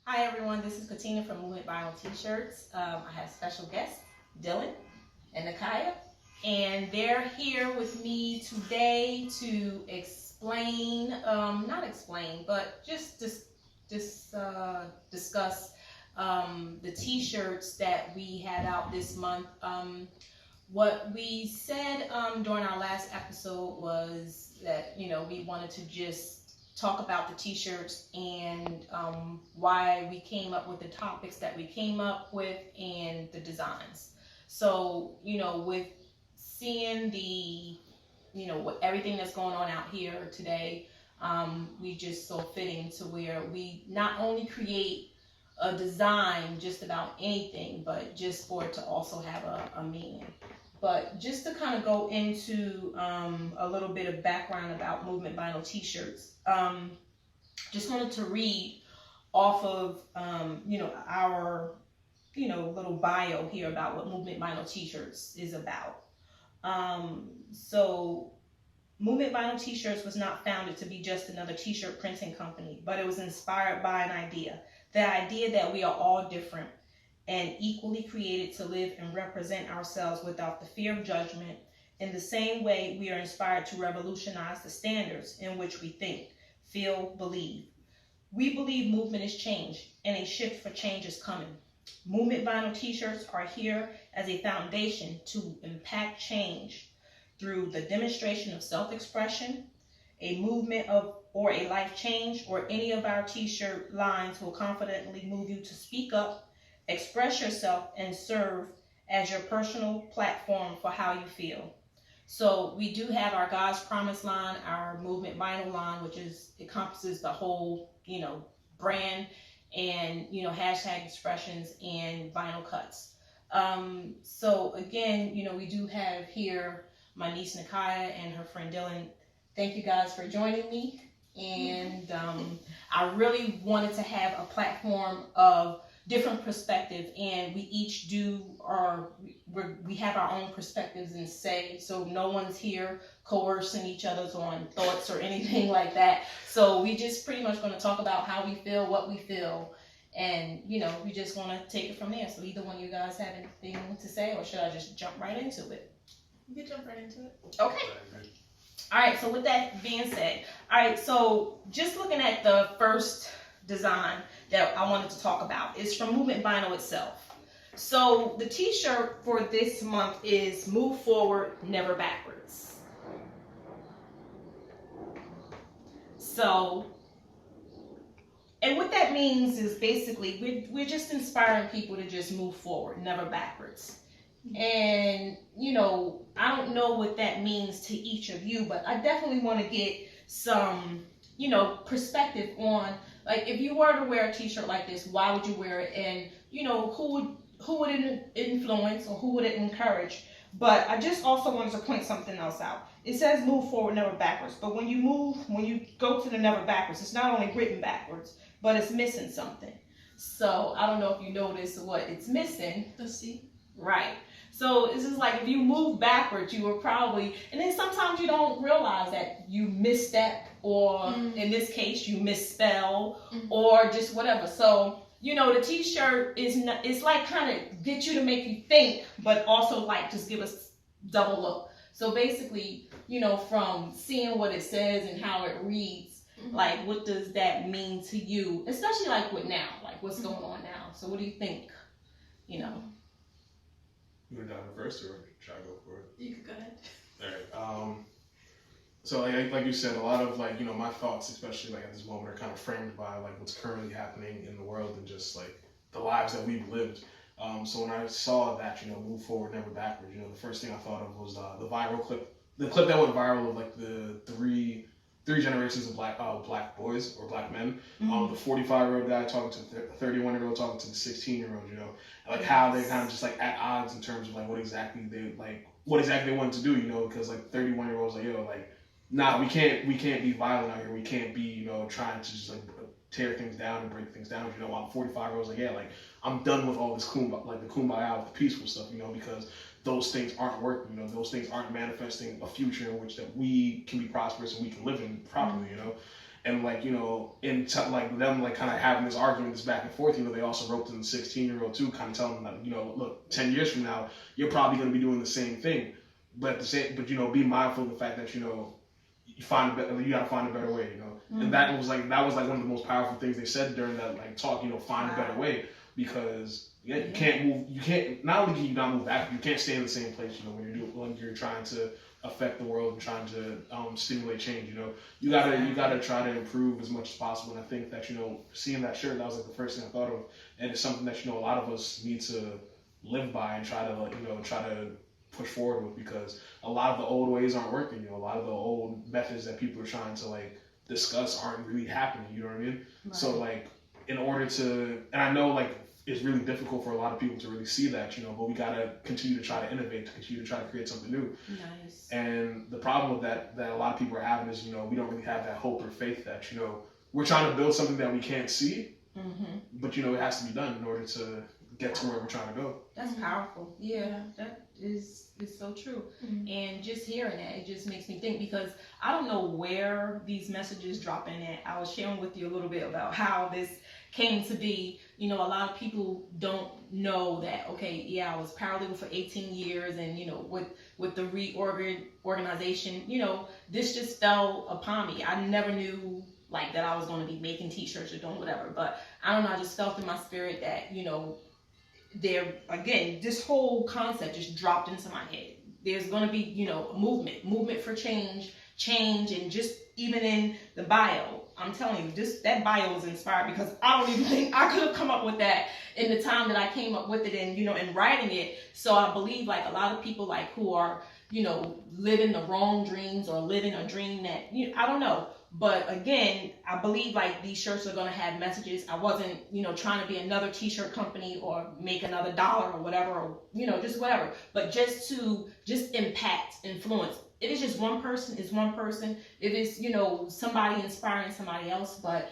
Hi everyone, this is Katina from Movement Vinyl T-Shirts. I have special guests, Dylan and Nakaya, and they're here with me today to explain, not explain, but just discuss the T-shirts that we had out this month. What we said during our last episode was that, we wanted to just talk about the T-shirts and why we came up with the topics that we came up with and the designs. So, with seeing the, what everything that's going on out here today, we just saw fitting to where we not only create a design just about anything, but just for it to also have a meaning. But just to kind of go into a little bit of background about Movement Vinyl T-shirts, just wanted to read off of our little bio here about what Movement Vinyl T-shirts is about. So Movement Vinyl T-shirts was not founded to be just another T-shirt printing company, but it was inspired by an idea. The idea that we are all different and equally created to live and represent ourselves without the fear of judgment. In the same way, we are inspired to revolutionize the standards in which we think, feel, believe. We believe movement is change, and a shift for change is coming. Movement Vinyl T-shirts are here as a foundation to impact change through the demonstration of self-expression, a movement of or a life change, or any of our T-shirt lines will confidently move you to speak up, express yourself, and serve as your personal platform for how you feel. So we do have our God's Promise line, our Movement Vinyl line, which encompasses the whole, brand and, hashtag expressions and vinyl cuts. So again, we do have here my niece Nakaya and her friend Dylan. Thank you guys for joining me. And I really wanted to have a platform of different perspective, and we each we have our own perspectives and say, so no one's here coercing each other's on thoughts or anything like that. So we just pretty much going to talk about how we feel, what we feel, and we just want to take it from there. So either one of you guys have anything to say, or should I just jump right into it? You can jump right into it. Okay. All right, so with that being said, all right, so just looking at the first design that I wanted to talk about is from Movement Vinyl itself. So the T-shirt for this month is Move Forward, Never Backwards. So, and what that means is basically we're just inspiring people to just move forward, never backwards. And, I don't know what that means to each of you, but I definitely want to get some, perspective on, like, if you were to wear a T-shirt like this, why would you wear it? And, who would it influence or who would it encourage? But I just also wanted to point something else out. It says move forward, never backwards. But when you go to the never backwards, it's not only written backwards, but it's missing something. So I don't know if you notice what it's missing. The C. Right. So it's just like if you move backwards, you were probably, and then sometimes you don't realize that you misstep, or in this case, you misspell, or just whatever. So, the T-shirt it's like kind of get you to make you think, but also like just give us double look. So basically, from seeing what it says and how it reads, like what does that mean to you, especially like with now, like what's going on now. So what do you think, You want to dive in first, or should I go for it? You could go ahead. All right. So like you said, a lot of my thoughts, especially like at this moment, are kind of framed by like what's currently happening in the world and just like the lives that we've lived. So when I saw that, move forward, never backwards, the first thing I thought of was the viral clip, the clip that went viral of like the three generations of black boys or black men. The 45-year-old guy talking to the 31-year-old talking to the 16-year-old, like how they kind of just like at odds in terms of like what exactly they wanted to do, because like 31-year-olds like, nah, we can't be violent out here. We can't be, trying to just like tear things down and break things down. While 45-year-olds like, I'm done with all this the kumbaya with the peaceful stuff, because those things aren't working, those things aren't manifesting a future in which that we can be prosperous and we can live in properly, And like, you know, like them like kind of having this argument, this back and forth, you know, they also wrote to the 16-year-old too, kind of telling them that, you know, look, 10 years from now, you're probably going to be doing the same thing, but you know, be mindful of the fact that, you know, you got to find a better way, you know. Mm-hmm. And that was like one of the most powerful things they said during that like talk, you know, find a better way, because you can't not only can you not move back, you can't stay in the same place, you know, when you're trying to affect the world and trying to stimulate change, you know. You gotta try to improve as much as possible. And I think that, you know, seeing that shirt, that was like the first thing I thought of, and it's something that, you know, a lot of us need to live by and try to push forward with, because a lot of the old ways aren't working, you know. A lot of the old methods that people are trying to like discuss aren't really happening, you know what I mean? Right. So like, in order to, and I know like it's really difficult for a lot of people to really see that, you know, but we gotta continue to try to innovate, to continue to try to create something new. Nice. And the problem with that a lot of people are having is, you know, we don't really have that hope or faith that, you know, we're trying to build something that we can't see, but, you know, it has to be done in order to get to where we're trying to go. That's powerful. Yeah, that is so true. And just hearing that, it just makes me think, because I don't know where these messages drop in at. I was sharing with you a little bit about how this came to be. You know, a lot of people don't know that, okay, yeah, I was paralegal for 18 years, and, you know, with the reorganization, you know, this just fell upon me. I never knew like that I was going to be making t-shirts or doing whatever, but I don't know, I just felt in my spirit that, you know, there, again, this whole concept just dropped into my head. There's going to be, you know, a movement for change, and just even in the bio, I'm telling you, that bio is inspired, because I don't even think I could have come up with that in the time that I came up with it, and, you know, in writing it. So I believe like a lot of people like who are, you know, living the wrong dreams, or living a dream that, you know, I don't know. But again, I believe like these shirts are going to have messages. I wasn't, you know, trying to be another t-shirt company or make another dollar or whatever, or, you know, just whatever, but just to impact, influence. If it's just one person, it's one person. If it's, you know, somebody inspiring somebody else, but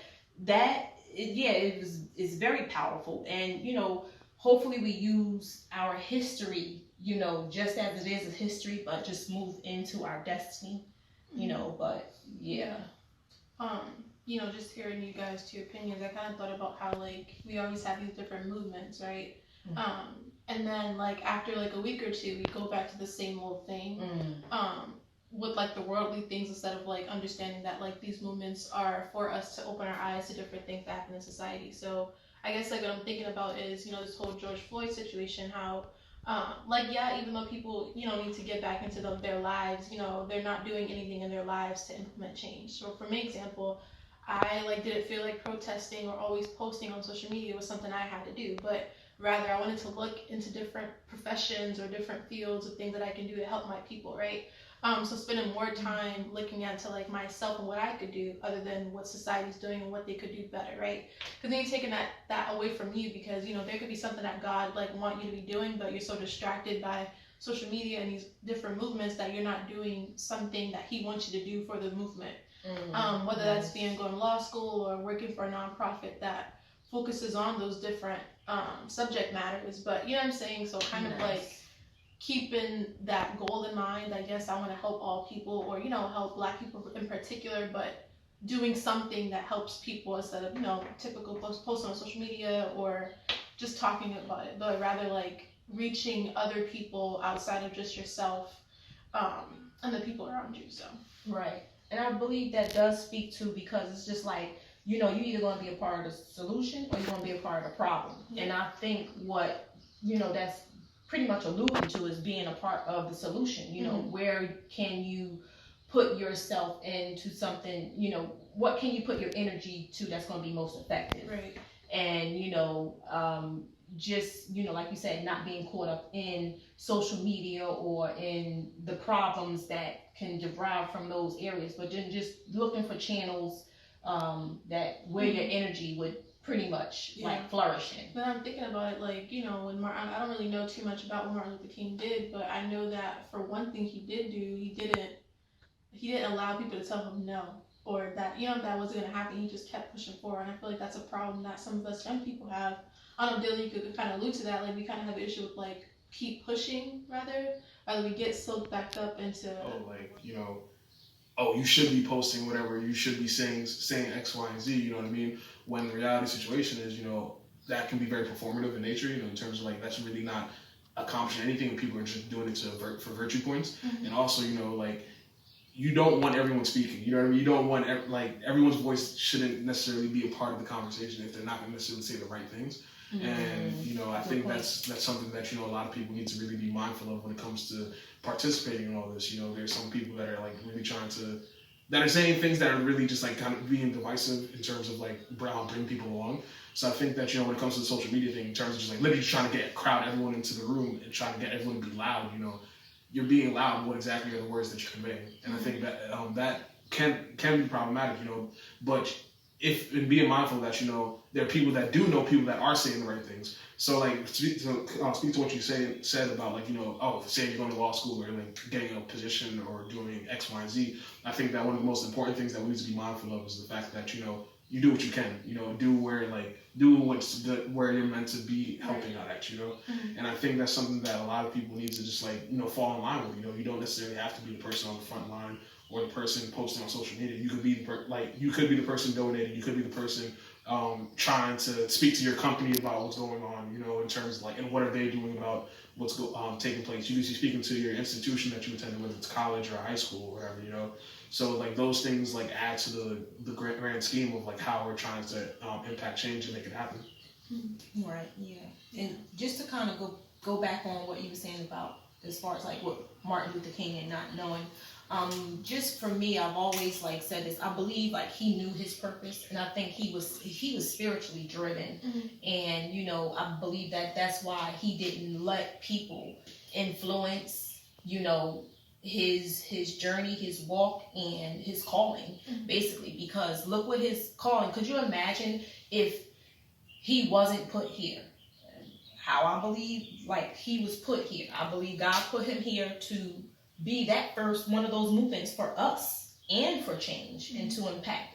it's very powerful. And, you know, hopefully we use our history, you know, just as it is a history, but just move into our destiny, you know. But yeah. You know, just hearing you guys' two opinions, I kind of thought about how like we always have these different movements, right? And then like after like a week or two, we go back to the same old thing. With like the worldly things, instead of like understanding that like these movements are for us to open our eyes to different things that happen in society. So I guess like what I'm thinking about is, you know, this whole George Floyd situation, how like, yeah, even though people, you know, need to get back into their lives, you know, they're not doing anything in their lives to implement change. So for my example, I like didn't feel like protesting or always posting on social media was something I had to do, but rather I wanted to look into different professions or different fields of things that I can do to help my people, right? So spending more time looking into like myself and what I could do other than what society's doing and what they could do better, right? Because then you're taking that away from you, because, you know, there could be something that God like want you to be doing, but you're so distracted by social media and these different movements that you're not doing something that He wants you to do for the movement. Whether that's going to law school or working for a nonprofit that focuses on those different subject matters. But you know what I'm saying? So kind of like keeping that goal in mind. I guess I want to help all people, or, you know, help Black people in particular, but doing something that helps people instead of, you know, typical posting on social media or just talking about it, but rather like reaching other people outside of just yourself and the people around you. So right. And I believe that does speak to, because it's just like, you know, you're either going to be a part of the solution or you're going to be a part of the problem. Yeah. And I think what, you know, that's pretty much alluding to is being a part of the solution. You know, where can you put yourself into something, you know, what can you put your energy to that's going to be most effective? Right. And, you know, just, you know, like you said, not being caught up in social media or in the problems that can derive from those areas, but then just looking for channels that where your energy would pretty much like flourish in. But I'm thinking about it, like, you know, when I don't really know too much about what Martin Luther King did, but I know that for one thing he did do, he didn't allow people to tell him no, or that, you know, that wasn't going to happen. He just kept pushing forward. And I feel like that's a problem that some of us young people have. I don't know, Dylan, you could kind of allude to that. Like, we kind of have an issue with like keep pushing, rather we get so backed up into like, you know, oh, you should be posting whatever, you should be saying X, Y, and Z, you know what I mean? When the reality situation is, that can be very performative in nature, in terms of like that's really not accomplishing anything, and people are just doing it for virtue points. Mm-hmm. And also, like, you don't want everyone speaking, you know what I mean? You don't want, like, everyone's voice shouldn't necessarily be a part of the conversation if they're not going to necessarily say the right things. Mm-hmm. And, I think that's something that, a lot of people need to really be mindful of when it comes to participating in all this. There's some people that are, like, really that are saying things that are really just, like, kind of being divisive in terms of, like, bring people along. So I think that, when it comes to the social media thing, in terms of just, like, literally just trying to crowd everyone into the room and trying to get everyone to be loud, you're being loud. What exactly are the words that you're conveying? And I think that that can be problematic, But if in being mindful that there are people that do know people that are saying the right things. So like speak to what you said about like say you're going to law school or like getting a position or doing X, Y, and Z. I think that one of the most important things that we need to be mindful of is the fact that you do what you can. Do where you're meant to be helping out at. Mm-hmm. And I think that's something that a lot of people need to just like fall in line with. You don't necessarily have to be the person on the front line or the person posting on social media. You could be the person donating. You could be the person trying to speak to your company about what's going on. In terms of like, and what are they doing about what's taking place. You could be speaking to your institution that you attended, whether it's college or high school or whatever. So like those things like add to the grand scheme of like how we're trying to impact change and make it happen. Right. Yeah. And just to kind of go back on what you were saying about as far as like what Martin Luther King and not knowing. Just for me, I've always like said this. I believe like he knew his purpose, and I think he was spiritually driven, mm-hmm. And I believe that that's why he didn't let people influence his journey, his walk, and his calling, mm-hmm. Basically, because look what his calling. Could you imagine if he wasn't put here? How I believe like he was put here. I believe God put him here to be that first one of those movements for us and for change, mm-hmm. and to impact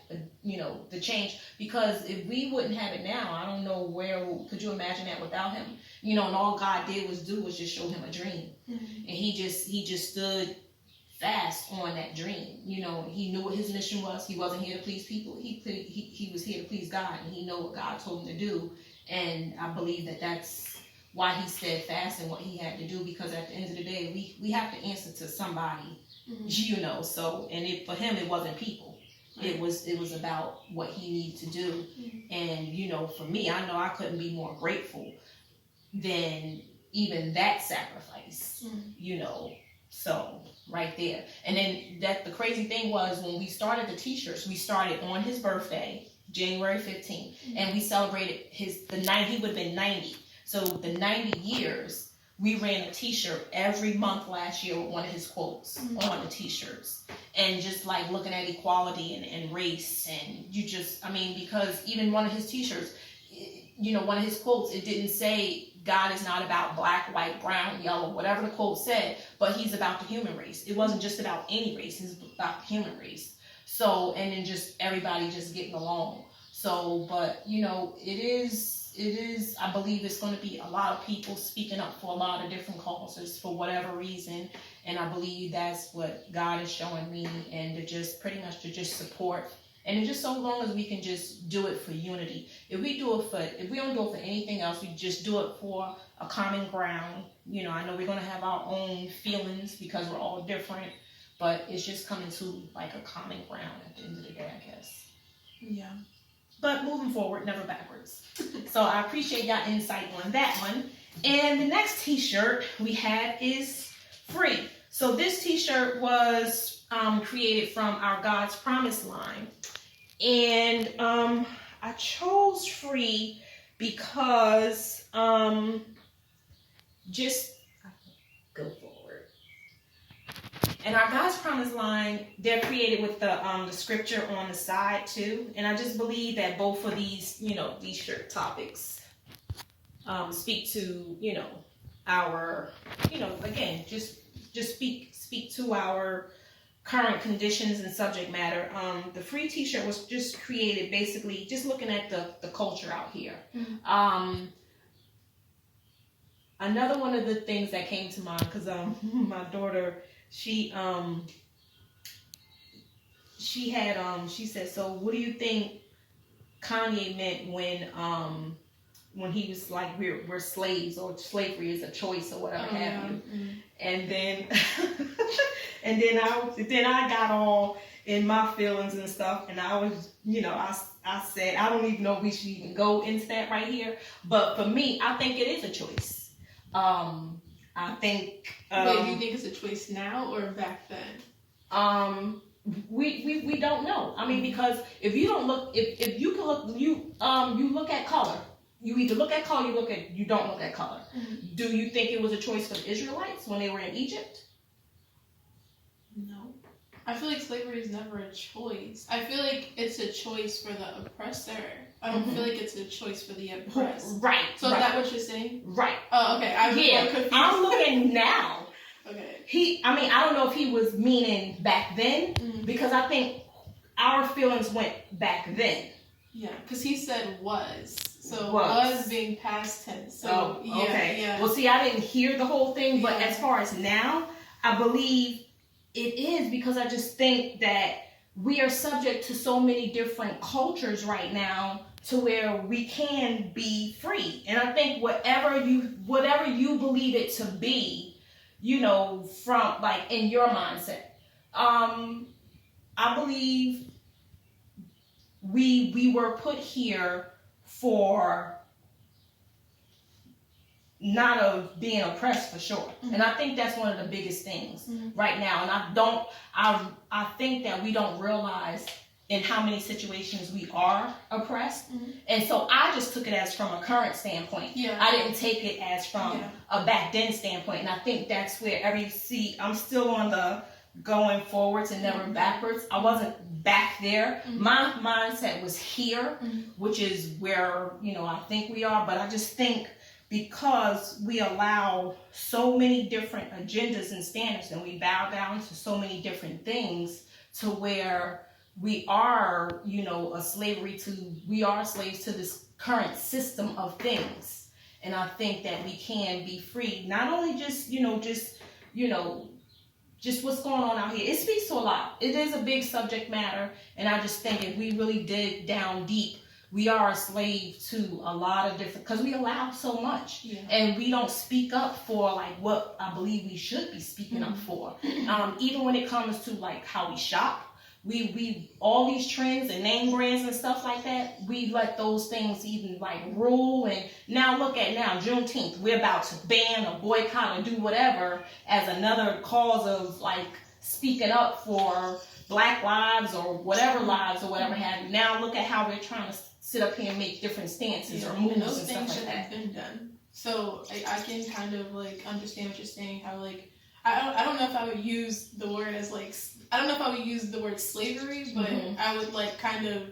the change, because if we wouldn't have it now, I don't know where could you imagine that without him, and all God did was just show him a dream, mm-hmm. And he just stood fast on that dream. He knew what his mission was. He wasn't here to please people. He was here to please God, and he knew what God told him to do. And I believe that that's why he steadfast in what he had to do, because at the end of the day, we have to answer to somebody, mm-hmm. So, and for him, it wasn't people. Right. It was about what he needed to do. Mm-hmm. And, for me, I know I couldn't be more grateful than even that sacrifice, mm-hmm. So right there. And then the crazy thing was when we started the t-shirts, we started on his birthday, January 15th, mm-hmm. and we celebrated he would have been 90. So the 90 years, we ran a t-shirt every month last year with one of his quotes, mm-hmm. on the t-shirts. And just like looking at equality and race, and because even one of his t-shirts, one of his quotes, it didn't say God is not about black, white, brown, yellow, whatever the quote said, but he's about the human race. It wasn't just about any race, it's about the human race. So, and then just everybody just getting along. So, but, it is, I believe it's going to be a lot of people speaking up for a lot of different causes for whatever reason. And I believe that's what God is showing me, and to just pretty much to just support. And just so long as we can just do it for unity. If we don't do it for anything else, we just do it for a common ground. I know we're going to have our own feelings because we're all different, but it's just coming to like a common ground at the end of the day, I guess. Yeah. But moving forward, never backwards. So I appreciate y'all insight on that one. And the next t-shirt we have is free. So this t-shirt was created from our God's Promise line. And I chose free because just go forward. And our God's Promise line, they're created with the scripture on the side too. And I just believe that both of these, these shirt topics speak to, our, again, just speak to our current conditions and subject matter. The free t-shirt was just created basically just looking at the culture out here. Mm-hmm. Another one of the things that came to mind, because my daughter, she she had she said, so what do you think Kanye meant when he was like we're slaves, or slavery is a choice, or whatever have you. And then and then I got all in my feelings and stuff, and I was, I said, I don't even know if we should even go into that right here, but for me, I think it is a choice. I think wait, do you think it's a choice now or back then? We don't know. I mean, because if you don't look, if you can look, you look at color. You either look at color, you don't look at color. Do you think it was a choice for the Israelites when they were in Egypt? No. I feel like slavery is never a choice. I feel like it's a choice for the oppressor. I don't feel like it's a choice for the oppressed. Right. So is that what you're saying? Right. Oh, okay. I'm looking now. Okay. I don't know if he was meaning back then, because I think our feelings went back then. Yeah, because he said was. So was being past tense. So okay. Yeah. Well, see, I didn't hear the whole thing, but as far as now, I believe it is, because I just think that we are subject to so many different cultures right now to where we can be free. And I think whatever you believe it to be, from like in your mindset, I believe we were put here for not of being oppressed, for sure. And I think that's one of the biggest things right now. And I think that we don't realize in how many situations we are oppressed. And so I just took it as from a current standpoint. I didn't take it as from a back then standpoint. And I think that's where I'm still on the going forwards and never backwards. I wasn't back there. My mindset was here, which is where, I think we are. But I just think because we allow so many different agendas and standards, and we bow down to so many different things, to where we are, we are slaves to this current system of things. And I think that we can be free, not only just what's going on out here. It speaks to a lot. It is a big subject matter, and I just think if we really dig down deep, we are a slave to a lot of different, because we allow so much, and we don't speak up for like what I believe we should be speaking up for. Even when it comes to like how we shop, we all these trends and name brands and stuff like that, we let those things even like rule. And now look at Juneteenth, we're about to ban or boycott or do whatever as another cause of like speaking up for Black lives or whatever lives or whatever have you. Now look at how we're trying to sit up here and make different stances or moves and those stuff things like should that. have been done. So I can kind of like understand what you're saying. How like I don't know if I would use the word as like, I don't know if I would use the word slavery, but I would like kind of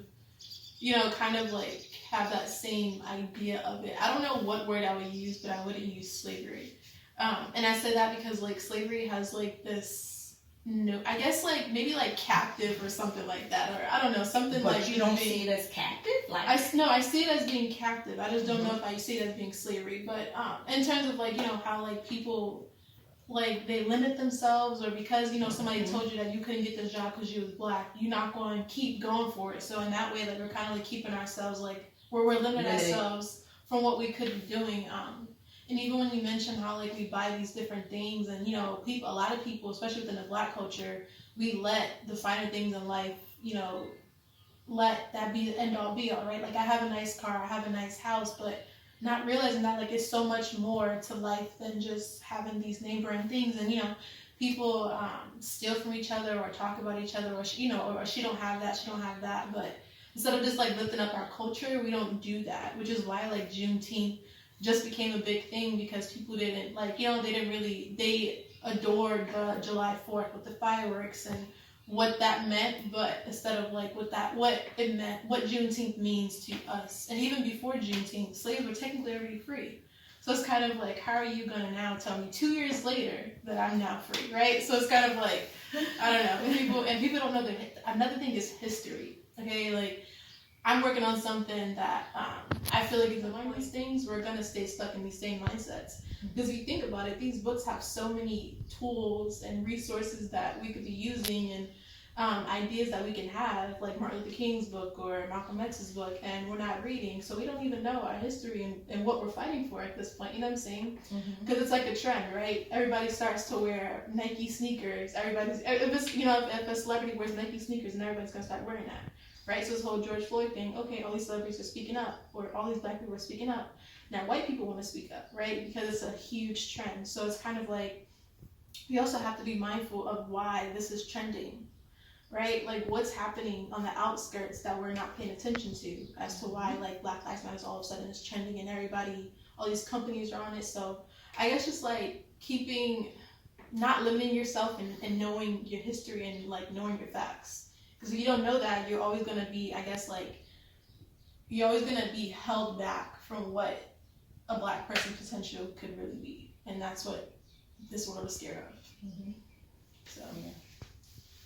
like have that same idea of it. I don't know what word I would use, but I wouldn't use slavery. And I say that because like slavery has like this. No, I guess like maybe like captive or something like that, or I don't know, something but like. But you don't see it as captive, like. I see it as being captive. I just don't know if I see it as being slavery. But in terms of like how like people like they limit themselves, or because somebody told you that you couldn't get this job because you was Black, you're not going to keep going for it. So in that way, like we're kind of like keeping ourselves like we're limiting ourselves from what we could be doing. And even when you mention how like we buy these different things, and a lot of people, especially within the Black culture, we let the finer things in life, let that be the end all be all, right? Like I have a nice car, I have a nice house, but not realizing that like it's so much more to life than just having these name brand things. And people steal from each other or talk about each other, or she don't have that, but instead of just like lifting up our culture, we don't do that, which is why like Juneteenth just became a big thing, because people didn't they adored the July 4th with the fireworks and what that meant, but instead of like what it meant, what Juneteenth means to us. And even before Juneteenth, slaves were technically already free. So it's kind of like, how are you gonna now tell me 2 years later that I'm now free, right? So it's kind of like, I don't know, and people don't know that. Another thing is history, okay? Like I'm working on something that I feel like if we learn these things, we're gonna stay stuck in these same mindsets. Because if you think about it, these books have so many tools and resources that we could be using, and ideas that we can have, like Martin Luther King's book or Malcolm X's book, and we're not reading, so we don't even know our history and what we're fighting for at this point. You know what I'm saying? Because it's like a trend, right? Everybody starts to wear Nike sneakers. Everybody's if it's, you know, if a celebrity wears Nike sneakers, and everybody's gonna start wearing that, right? So this whole George Floyd thing. Okay, all these celebrities are speaking up, or all these black people are speaking up. Now white people want to speak up, right? Because it's a huge trend. So it's kind of like we also have to be mindful of why this is trending. Right? Like what's happening on the outskirts that we're not paying attention to as to why like Black Lives Matter all of a sudden is trending and everybody, all these companies are on it. So I guess just like not limiting yourself and knowing your history and like knowing your facts. Because if you don't know that, you're always going to be, I guess like, you're always going to be held back from what a black person's potential could really be. And that's what this world is scared of. So yeah.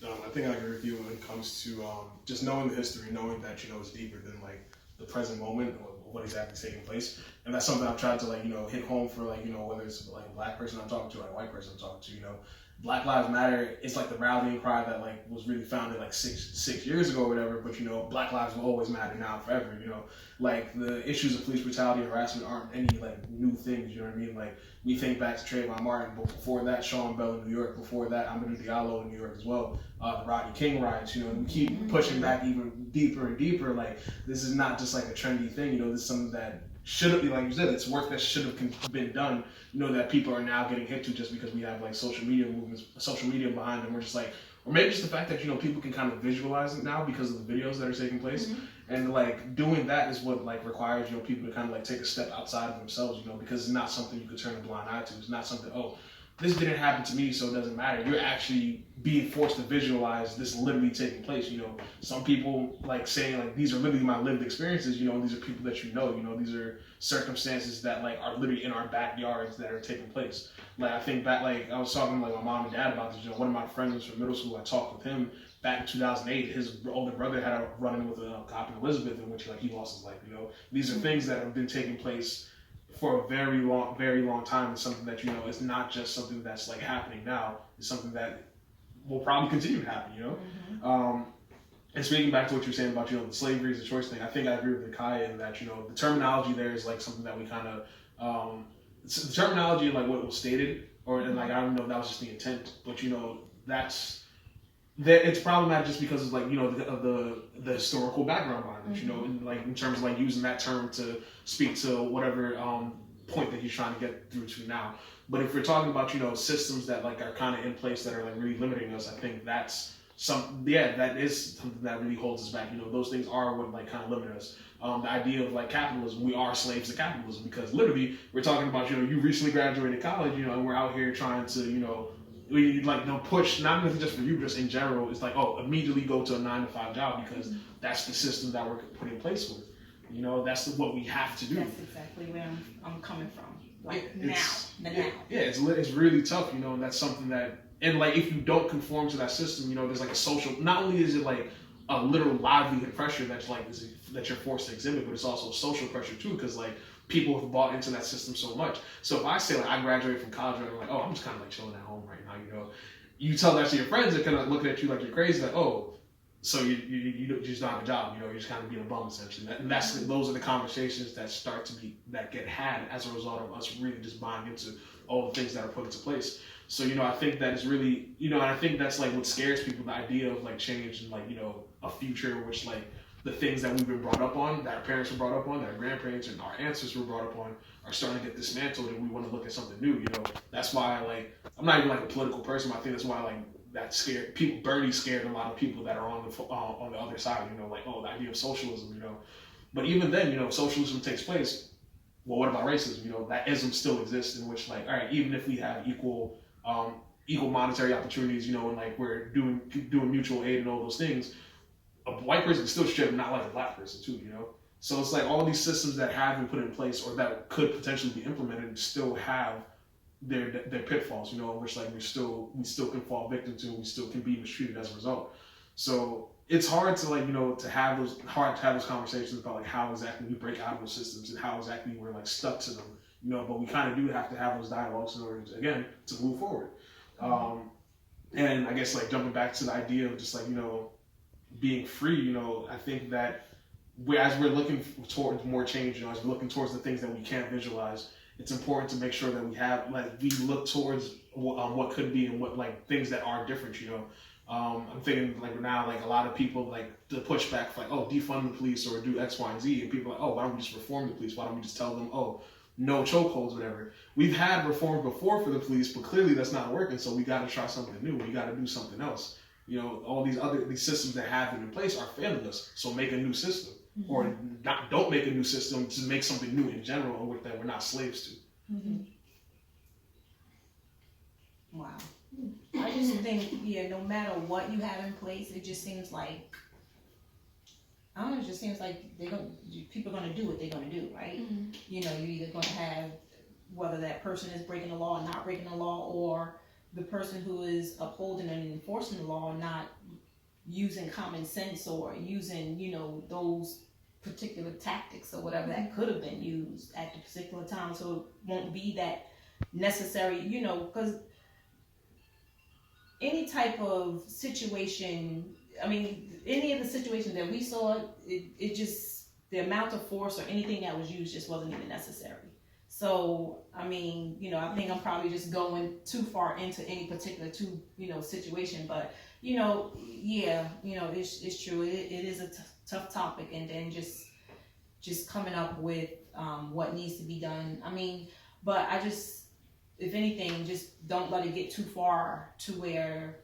I think I agree with you when it comes to just knowing the history, knowing that, you know, it's deeper than like the present moment or what exactly is taking place. And that's something I've tried to like, you know, hit home for like, you know, whether it's like a black person I'm talking to or a white person I'm talking to, you know, Black Lives Matter, it's like the rallying cry that like was really founded like six years ago or whatever, but you know, Black lives will always matter now and forever, you know. Like the issues of police brutality and harassment aren't any like new things, you know what I mean? Like we think back to Trayvon Martin, but before that, Sean Bell in New York, before that, Amadou Diallo in New York as well, the Rodney King riots, you know, and we keep pushing back even deeper and deeper. Like this is not just like a trendy thing, you know, this is something that should have, like you said, it's work that should have been done, you know, that people are now getting hit to just because we have like social media movements, social media behind them. We're just like, or maybe just the fact that, you know, people can kind of visualize it now because of the videos that are taking place. And like doing that is what like requires, you know, people to kind of like take a step outside of themselves, you know, because it's not something you could turn a blind eye to. It's not something, oh, this didn't happen to me, so it doesn't matter. You're actually being forced to visualize this literally taking place. You know, some people like saying like these are literally my lived experiences. You know, these are people that you know. You know, these are circumstances that like are literally in our backyards that are taking place. Like I think back, like I was talking to like my mom and dad about this. You know, one of my friends from middle school, I talked with him back in 2008. His older brother had a run-in with a cop in Elizabeth, in which like he lost his life. You know, these are things that have been taking place for a very long time. It's something that, you know, it's not just something that's like happening now. It's something that will probably continue to happen, you know? And speaking back to what you're saying about, you know, the slavery is a choice thing, I think I agree with Kaya in that, you know, the terminology there is like something that we kind of, the terminology and like what was stated, or and like I don't know if that was just the intent, but you know, it's problematic just because of like, you know, the historical background behind it, you know, and like in terms of like using that term to speak to whatever point that he's trying to get through to now. But if we're talking about, you know, systems that like are kind of in place that are like really limiting us, I think that's that is something that really holds us back. You know, those things are what like kind of limit us. The idea of like capitalism, we are slaves to capitalism because literally we're talking about, you know, you recently graduated college, you know, and we're out here trying to, you know, we like don't push, not even just for you, just in general. It's like, oh, immediately go to a 9-to-5 job because that's the system that we're put in place with. You know, that's what we have to do. That's exactly where I'm coming from. Like now. Yeah, it's really tough, you know, and that's something that, and like if you don't conform to that system, you know, there's like a social, not only is it like a literal livelihood pressure that's like that you're forced to exhibit, but it's also a social pressure too, because like people have bought into that system so much. So if I say like I graduated from college and I'm like, oh, I'm just kind of like chilling at home right now, you know, you tell that to your friends, they're kind of looking at you like you're crazy, like, oh, so you just don't have a job, you know, you're just kind of being a bum essentially. And those are the conversations that get had as a result of us really just buying into all the things that are put into place. So, you know, I think that is really, you know, and I think that's like what scares people, the idea of like change and like, you know, a future in which like the things that we've been brought up on, that our parents were brought up on, that our grandparents and our ancestors were brought up on, are starting to get dismantled, and we want to look at something new. You know, that's why like I'm not even like a political person, but I think that's why like that scared people. Bernie scared a lot of people that are on the other side. You know, like, oh, the idea of socialism. You know, but even then, you know, socialism takes place. Well, what about racism? You know, that ism still exists, in which like, all right, even if we have equal monetary opportunities, you know, and like we're doing mutual aid and all those things, a white person is still treated not like a black person too, you know. So it's like all these systems that have been put in place or that could potentially be implemented still have their pitfalls, you know, which like we still can fall victim to, and we still can be mistreated as a result. So it's hard to like, you know, to have those conversations about like how exactly we break out of those systems and how exactly we're like stuck to them, you know. But we kind of do have to have those dialogues in order to, again, to move forward. And I guess like jumping back to the idea of just like, you know, being free, you know, I think that as we're looking towards more change, you know, as we're looking towards the things that we can't visualize, it's important to make sure that we look towards what could be and what like things that are different, you know. I'm thinking like now, like a lot of people like the pushback like, oh, defund the police or do X, Y, and Z, and people are like, oh, why don't we just reform the police? Why don't we just tell them, oh, no chokeholds, whatever. We've had reform before for the police, but clearly that's not working. So we got to try something new. We got to do something else. You know, all these systems that have been in place are failing us. So make a new system, or don't make a new system. To make something new in general, and that we're not slaves to. Mm-hmm. Wow. I just think, no matter what you have in place, it just seems like, I don't know, it just seems like people are going to do what they're going to do, right? Mm-hmm. You know, you're either going to have, whether that person is breaking the law or not breaking the law, or the person who is upholding and enforcing the law not using common sense or using, those particular tactics or whatever that could have been used at the particular time. So it won't be that necessary, because any type of situation, any of the situations that we saw, it just, the amount of force or anything that was used just wasn't even necessary. So, I think I'm probably just going too far into any particular situation, but, it's true. It is a tough topic, and then just coming up with what needs to be done. But I just, if anything, just don't let it get too far to where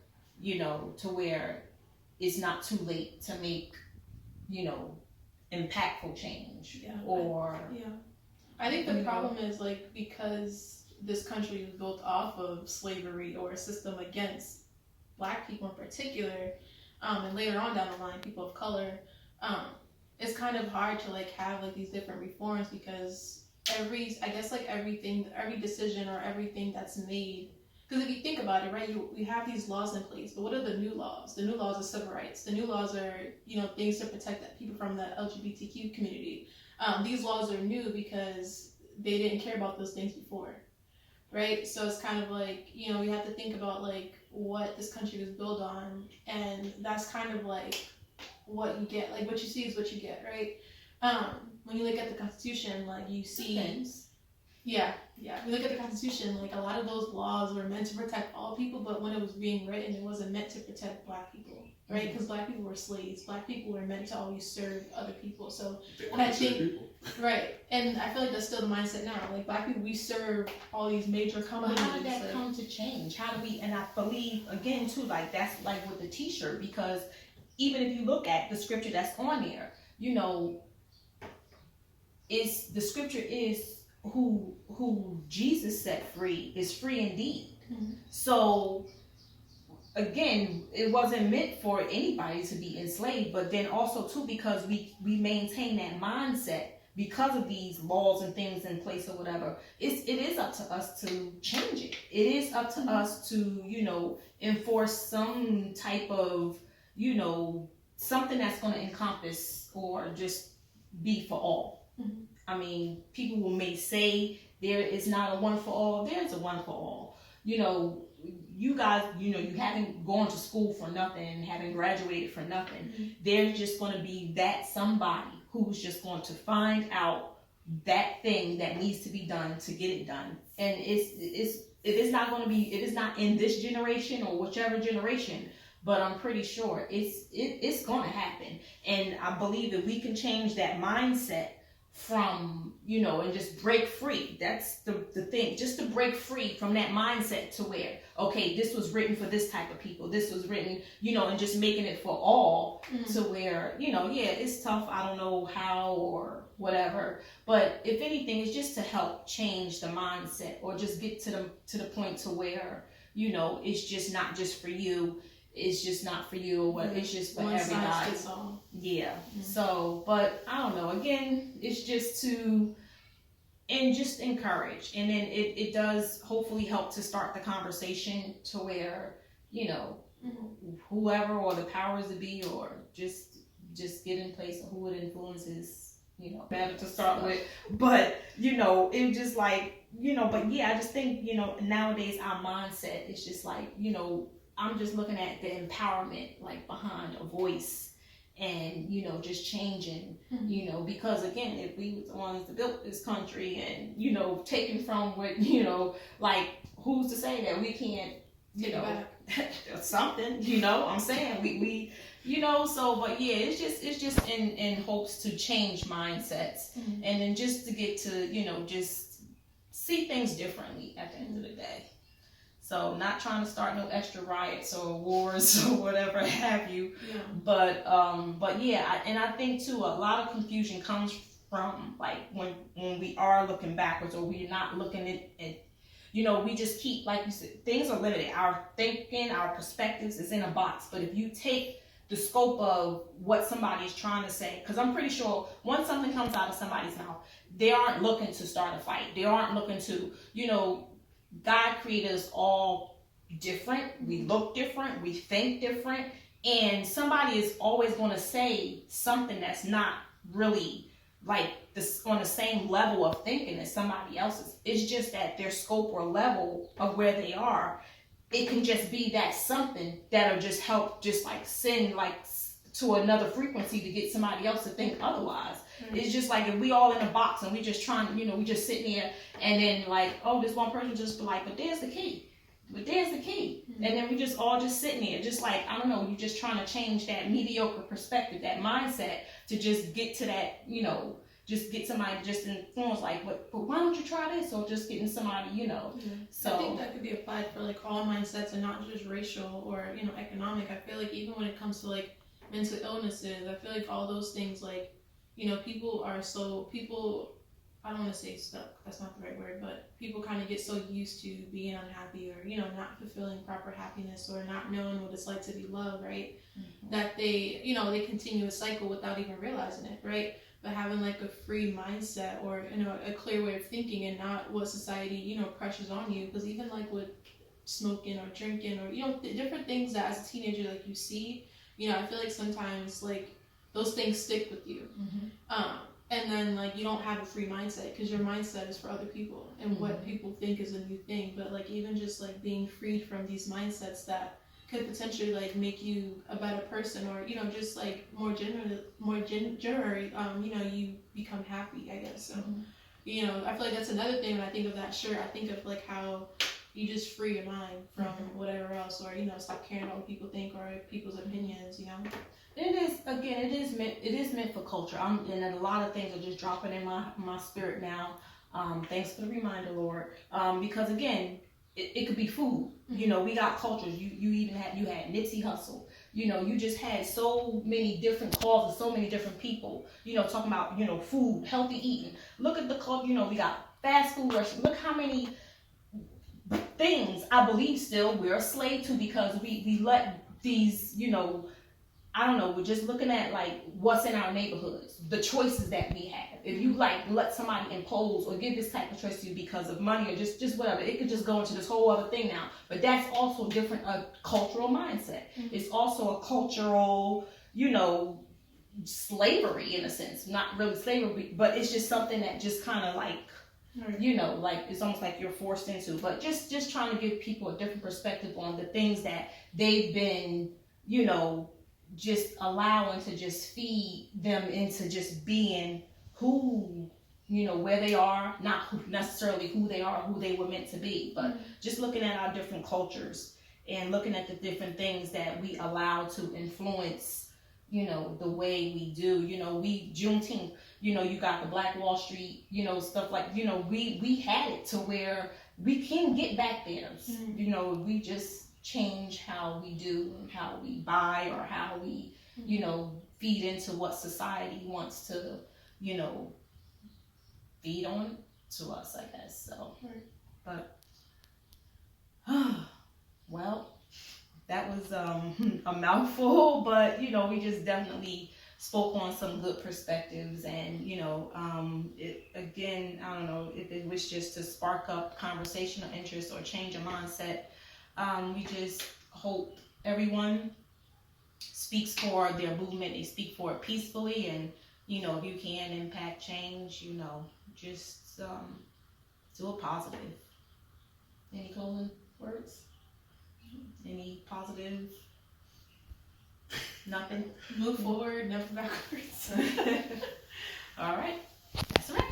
it's not too late to make, impactful change. I think the problem is like, because this country is built off of slavery or a system against Black people in particular, and later on down the line, people of color, it's kind of hard to like have like these different reforms, because every decision or everything that's made, because if you think about it, right, we have these laws in place, but what are the new laws? The new laws are civil rights. The new laws are, things to protect people from the LGBTQ community. These laws are new because they didn't care about those things before, right? So it's kind of like, we have to think about like what this country was built on, and that's kind of like what you get, like what you see is what you get, right? When you look at the Constitution, like you see, when you look at the Constitution, like a lot of those laws were meant to protect all people, but when it was being written, it wasn't meant to protect Black people, right? Because Black people were slaves. Black people were meant to always serve other people. So, and I think, right, and I feel like that's still the mindset now. Like Black people, we serve all these major companies. But how did that come to change? How do we? And I believe again too, like that's like with the T-shirt, because even if you look at the scripture that's on there, the scripture is who Jesus set free is free indeed. Mm-hmm. So again, it wasn't meant for anybody to be enslaved, but then also too, because we maintain that mindset because of these laws and things in place or whatever, it is up to us to change it. It is up to us to, enforce some type of, something that's going to encompass or just be for all. Mm-hmm. People may say there is not a one for all. There's a one for all. You guys, you haven't gone to school for nothing, haven't graduated for nothing. Mm-hmm. There's just going to be that somebody who's just going to find out that thing that needs to be done to get it done. And it is not going to be, it is not in this generation or whichever generation, but I'm pretty sure it's going to happen. And I believe that we can change that mindset from, and just break free. That's the thing, just to break free from that mindset to where, okay, this was written for this type of people. This was written, and just making it for all. Mm-hmm. To where, it's tough. I don't know how or whatever, but if anything, it's just to help change the mindset, or just get to the point to where, it's just not just for you. It's just not for you, but it's just for everybody. Yeah. Mm-hmm. So, but I don't know. Again, it's just just encourage. And then it does hopefully help to start the conversation to where, whoever or the powers that be, or just get in place of who it influences, better to start with. But, it just like, but yeah, I just think, nowadays our mindset is just like, I'm just looking at the empowerment, like behind a voice, and just changing, because again, if we were the ones that built this country, and taken from what, like, who's to say that we can't, something, I'm saying we so, but yeah, it's just in hopes to change mindsets, and then just to get to, just see things differently at the end of the day. So not trying to start no extra riots or wars or whatever have you, but yeah, and I think too, a lot of confusion comes from like when we are looking backwards, or we're not looking at we just keep, like you said, things are limited. Our thinking, our perspectives is in a box. But if you take the scope of what somebody is trying to say, because I'm pretty sure once something comes out of somebody's mouth, they aren't looking to start a fight. They aren't looking to, God created us all different. We look different. We think different. And somebody is always going to say something that's not really like this on the same level of thinking as somebody else's. It's just that their scope or level of where they are, it can just be that something that'll just help, just like send like to another frequency to get somebody else to think otherwise. It's just like if we all in a box and we just trying, we just sitting there, and then like, oh, this one person just be like, but there's the key. And then we just all just sitting there, just like, I don't know, you just trying to change that mediocre perspective, that mindset, to just get to that, just get somebody just influence, like, but why don't you try this? Or just getting somebody, So I think that could be applied for like all mindsets and not just racial or, economic. I feel like even when it comes to like mental illnesses, I feel like all those things, like, people, I don't want to say stuck, that's not the right word, but people kind of get so used to being unhappy or, not fulfilling proper happiness or not knowing what it's like to be loved, right? That they, they continue a cycle without even realizing it, right? But having like a free mindset or, a clear way of thinking and not what society, pressures on you. Because even like with smoking or drinking or, different things that as a teenager, like you see, I feel like sometimes like those things stick with you. And then like you don't have a free mindset because your mindset is for other people and what people think is a new thing. But like even just like being freed from these mindsets that could potentially like make you a better person, or just like more generally, you become happy, I guess. So I feel like that's another thing. When I think of that shirt, I think of like how you just free your mind from whatever else, or stop caring about what people think or people's opinions. It is meant for culture. And a lot of things are just dropping in my spirit now. Thanks for the reminder, Lord. Because again, it could be food. We got cultures. You had Nipsey Hussle. You just had so many different causes, so many different people. Talking about food, healthy eating. Look at the club. We got fast food restaurants. Look how many things I believe still we're a slave to, because we let these I don't know, we're just looking at like what's in our neighborhoods, the choices that we have. If you like let somebody impose or give this type of choice to you because of money or just whatever, it could just go into this whole other thing now. But that's also different, a cultural mindset. It's also a cultural, slavery in a sense. Not really slavery, but it's just something that just kind of like, like it's almost like you're forced into. But just trying to give people a different perspective on the things that they've been, just allowing to just feed them into just being who, where they are, not necessarily who they are, who they were meant to be, but just looking at our different cultures and looking at the different things that we allow to influence, the way we do. We Juneteenth, you got the Black Wall Street, stuff like, we had it to where we can get back there. We just change how we do and how we buy, or how we, feed into what society wants to, feed on to us, I guess. So, but, well, that was a mouthful, but, we just definitely spoke on some good perspectives, and, again, I don't know if it was just to spark up conversational interest or change a mindset. We just hope everyone speaks for their movement. They speak for it peacefully, and if you can impact change, just do a positive. Any closing words? Any positive? Nothing? Move forward, never backwards. All right. That's a wrap.